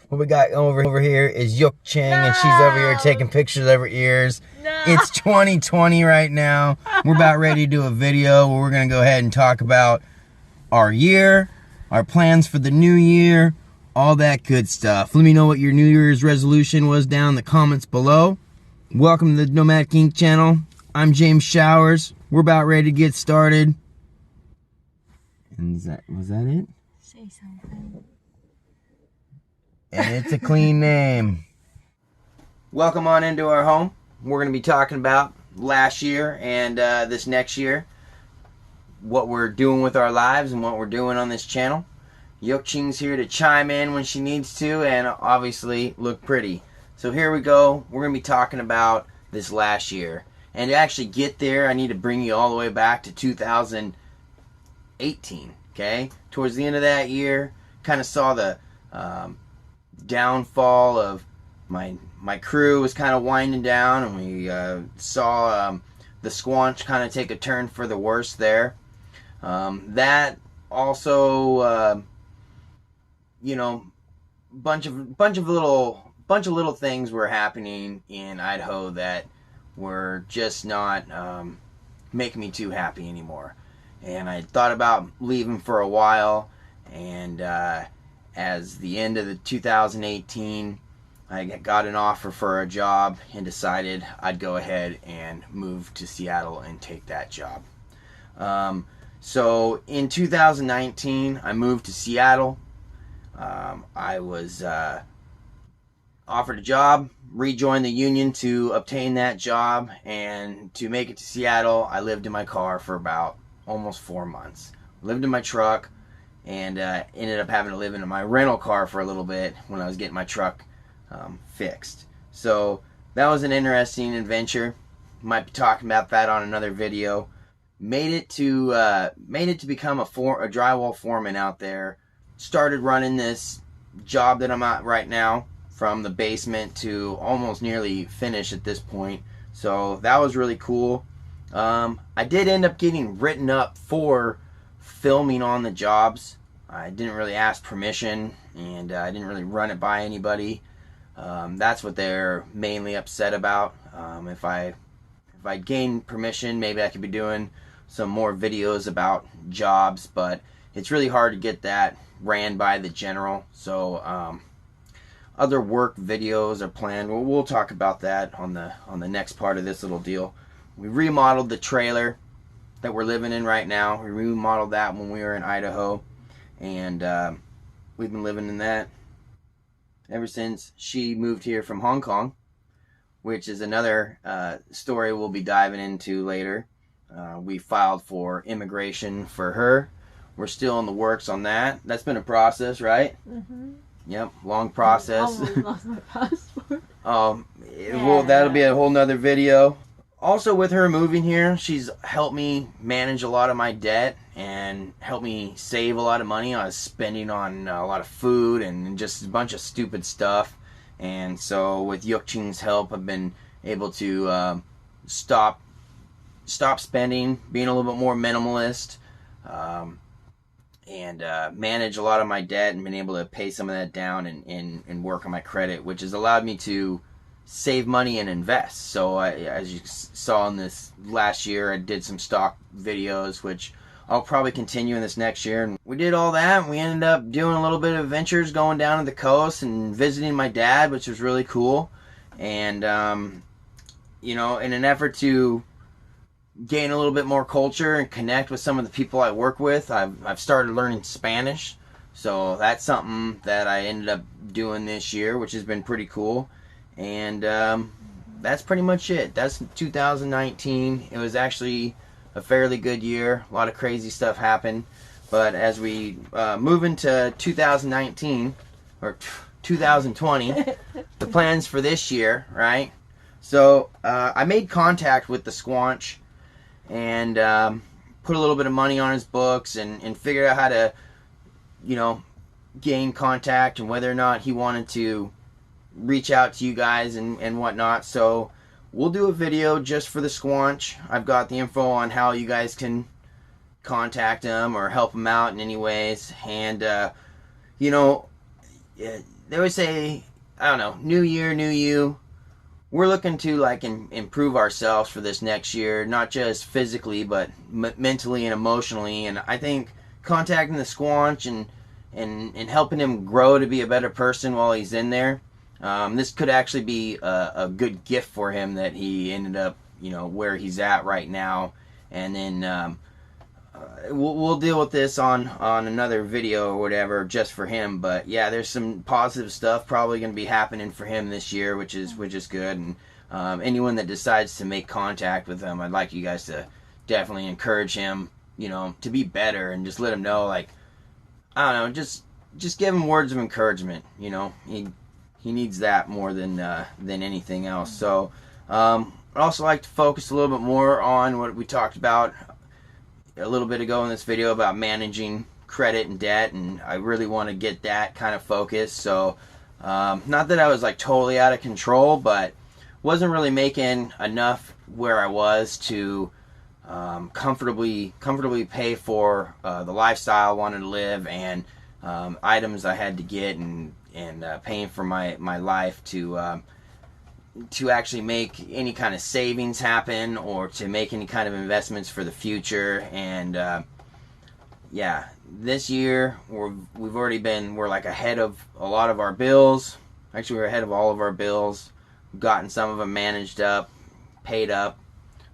What we got over here is Yuk Ching, and she's over here taking pictures of her ears. It's 2020 right now. We're about ready to do a video where we're going to go ahead and talk about our year, our plans for the new year, all that good stuff. Let me know what your New Year's resolution was down in the comments below. Welcome to the Nomadic channel. I'm James Showers. We're about ready to get started. And was that it? Say something. And it's a clean name. Welcome on into our home. We're going to be talking about last year and this next year, what we're doing with our lives and what we're doing on this channel. Yuk Ching's here to chime in when she needs to and obviously look pretty. So here we go. We're going to be talking about this last year. And to actually get there, I need to bring you all the way back to 2018. Okay? Towards the end of that year, kind of saw the downfall of my crew was kind of winding down, and we saw the squanch kind of take a turn for the worse there. That also, you know, bunch of little things were happening in Idaho that were just not making me too happy anymore. And I thought about leaving for a while, and as the end of the 2018, I got an offer for a job and decided I'd go ahead and move to Seattle and take that job. So in 2019, I moved to Seattle. I was offered a job, rejoined the union to obtain that job, and to make it to Seattle, I lived in my car for about almost 4 months. Lived in my truck, and ended up having to live in my rental car for a little bit when I was getting my truck fixed. So that was an interesting adventure. Might be talking about that on another video. Made it to become a drywall foreman out there. Started running this job that I'm at right now from the basement to almost nearly finished at this point. So that was really cool. I did end up getting written up for filming on the jobs. I didn't really ask permission, and I didn't really run it by anybody. That's what they're mainly upset about. If I gained permission, maybe I could be doing some more videos about jobs, but it's really hard to get that ran by the general. So other work videos are planned. We'll talk about that on the next part of this little deal. We remodeled the trailer that we're living in right now. We remodeled that when we were in Idaho, and we've been living in that ever since she moved here from Hong Kong, which is another story we'll be diving into later. We filed for immigration for her. We're still in the works on that. That's been a process, right? Mm-hmm. Yep, long process. I almost lost my passport. Well, that'll be a whole nother video. Also, with her moving here, she's helped me manage a lot of my debt and helped me save a lot of money. I was spending on a lot of food and just a bunch of stupid stuff. And so with Yuk Ching's help, I've been able to stop spending, being a little bit more minimalist, and manage a lot of my debt, and been able to pay some of that down and work on my credit, which has allowed me to save money and invest. So as you saw in this last year, I did some stock videos, which I'll probably continue in this next year. And we did all that, and we ended up doing a little bit of adventures, going down to the coast and visiting my dad, which was really cool. And you know, in an effort to gain a little bit more culture and connect with some of the people I work with, I've started learning Spanish. So that's something that I ended up doing this year, which has been pretty cool. And that's pretty much it. That's 2019. It was actually a fairly good year. A lot of crazy stuff happened. But as we move into 2019, or 2020, the plans for this year, right? So I made contact with the squanch and put a little bit of money on his books and figured out how to, you know, gain contact and whether or not he wanted to reach out to you guys and whatnot. So we'll do a video just for the squanch. I've got the info on how you guys can contact him or help him out in any ways. And you know, yeah, they always say, I don't know, new year, new you. We're looking to like improve ourselves for this next year, not just physically, but mentally and emotionally. And I think contacting the squanch and helping him grow to be a better person while he's in there, this could actually be a good gift for him that he ended up, where he's at right now. And then we'll deal with this on another video or whatever just for him. But yeah, there's some positive stuff probably going to be happening for him this year, which is good. And anyone that decides to make contact with him, I'd like you guys to definitely encourage him, to be better, and just let him know, like, I don't know, just give him words of encouragement. He needs that more than anything else. So I'd also like to focus a little bit more on what we talked about a little bit ago in this video about managing credit and debt, and I really want to get that kind of focus. So not that I was like totally out of control, but wasn't really making enough where I was to comfortably pay for the lifestyle I wanted to live, and items I had to get, and paying for my life to actually make any kind of savings happen, or to make any kind of investments for the future. And yeah, this year we're like ahead of a lot of our bills. Actually, we're ahead of all of our bills. We've gotten some of them managed up, paid up,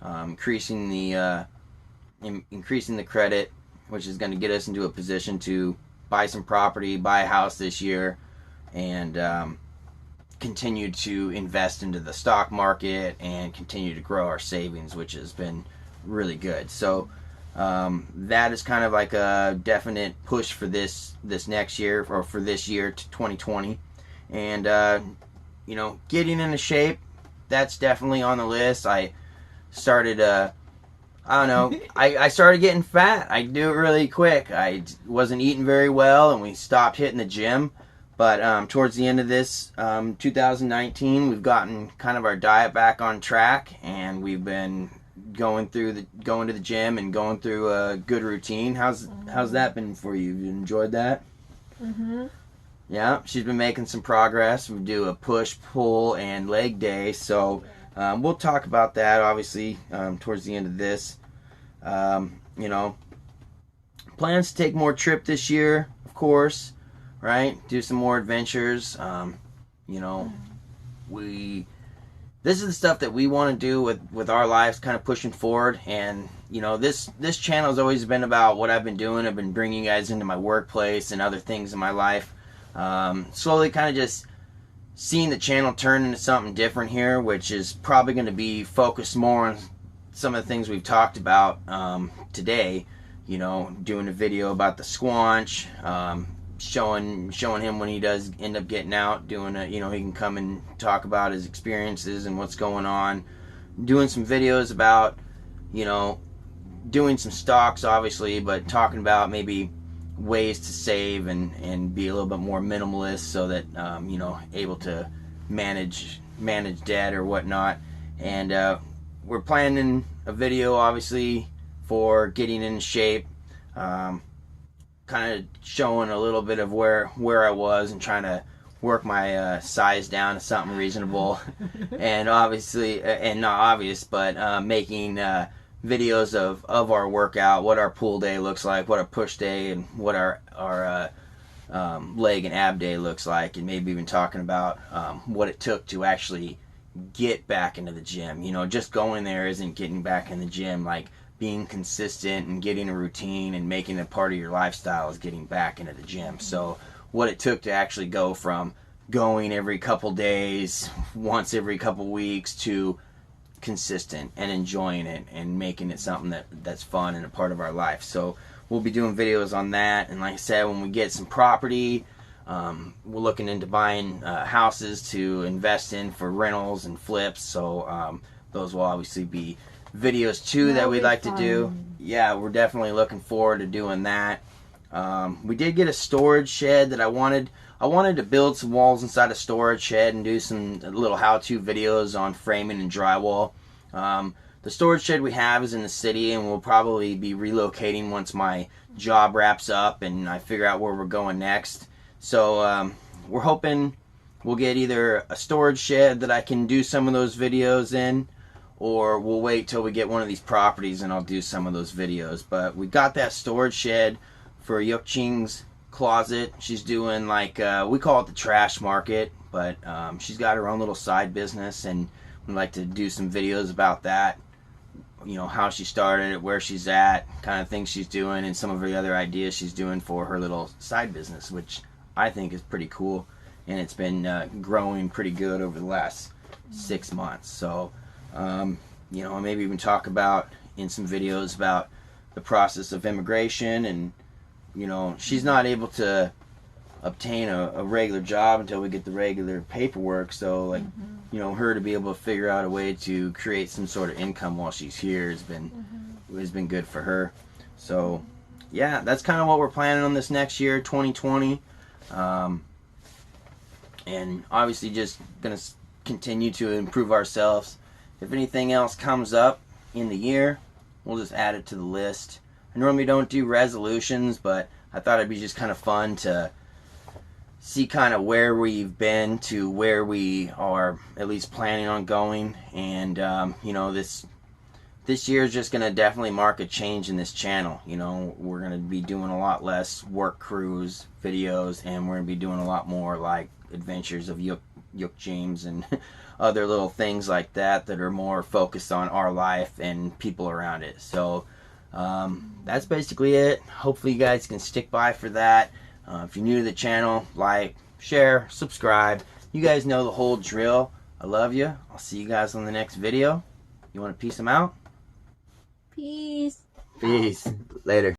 increasing the credit, which is going to get us into a position to buy some property, buy a house this year, and continue to invest into the stock market and continue to grow our savings, which has been really good. So that is kind of like a definite push for this next year, or for this year to 2020. And getting into shape, that's definitely on the list. I started I don't know, I started getting fat. I do it really quick. I wasn't eating very well, and we stopped hitting the gym. But towards the end of this 2019, we've gotten kind of our diet back on track, and we've been going to the gym and going through a good routine. How's that been for you? You enjoyed that? Mhm. Yeah, she's been making some progress. We do a push, pull, and leg day. So we'll talk about that, obviously, towards the end of this. Plans to take more trip this year, of course, right? Do some more adventures. This is the stuff that we want to do with our lives, kind of pushing forward. And this channel has always been about what I've been doing. I've been bringing you guys into my workplace and other things in my life. Slowly kind of just seeing the channel turn into something different here, which is probably going to be focused more on some of the things we've talked about today. Doing a video about the squanch, showing him when he does end up getting out, doing he can come and talk about his experiences and what's going on. Doing some videos about doing some stocks, obviously, but talking about maybe ways to save and be a little bit more minimalist, so that able to manage debt or whatnot. And we're planning a video, obviously, for getting in shape, kind of showing a little bit of where I was, and trying to work my size down to something reasonable. And obviously, and not obvious, but making videos of our workout, what our pull day looks like, what our push day, and what our leg and ab day looks like, and maybe even talking about what it took to actually get back into the gym. Just going there isn't getting back in the gym. Like, being consistent and getting a routine and making it part of your lifestyle is getting back into the gym. So what it took to actually go from going every couple days, once every couple weeks, to consistent and enjoying it and making it something that's fun and a part of our life. So we'll be doing videos on that. And like I said, when we get some property, we're looking into buying houses to invest in for rentals and flips. So those will obviously be videos too that we'd like to do. Yeah, we're definitely looking forward to doing that. We did get a storage shed that I wanted to build some walls inside a storage shed and do some little how-to videos on framing and drywall. The storage shed we have is in the city, and we'll probably be relocating once my job wraps up and I figure out where we're going next. So we're hoping we'll get either a storage shed that I can do some of those videos in, or we'll wait till we get one of these properties and I'll do some of those videos. But we got that storage shed for Yukching's closet. She's doing like, we call it the trash market, but she's got her own little side business, and we'd like to do some videos about that. You know, how she started it, where she's at, kind of things she's doing, and some of the other ideas she's doing for her little side business, which I think is pretty cool. And it's been growing pretty good over the last 6 months. So, you know, maybe even talk about in some videos about the process of immigration. And, you know, she's not able to obtain a regular job until we get the regular paperwork. So, like, you know, her to be able to figure out a way to create some sort of income while she's here has been good for her. So, yeah, that's kind of what we're planning on this next year, 2020. And obviously just going to continue to improve ourselves. If anything else comes up in the year, we'll just add it to the list. I normally don't do resolutions, but I thought it'd be just kind of fun to see kind of where we've been to where we are at least planning on going. And, you know, this year is just going to definitely mark a change in this channel. You know, we're going to be doing a lot less work cruise videos, and we're going to be doing a lot more like adventures of Yukching's and other little things like that are more focused on our life and people around it. So that's basically it. Hopefully you guys can stick by for that. If you're new to the channel, like, share, subscribe. You guys know the whole drill. I love you. I'll see you guys on the next video. You want to peace them out? Peace. Peace. Later.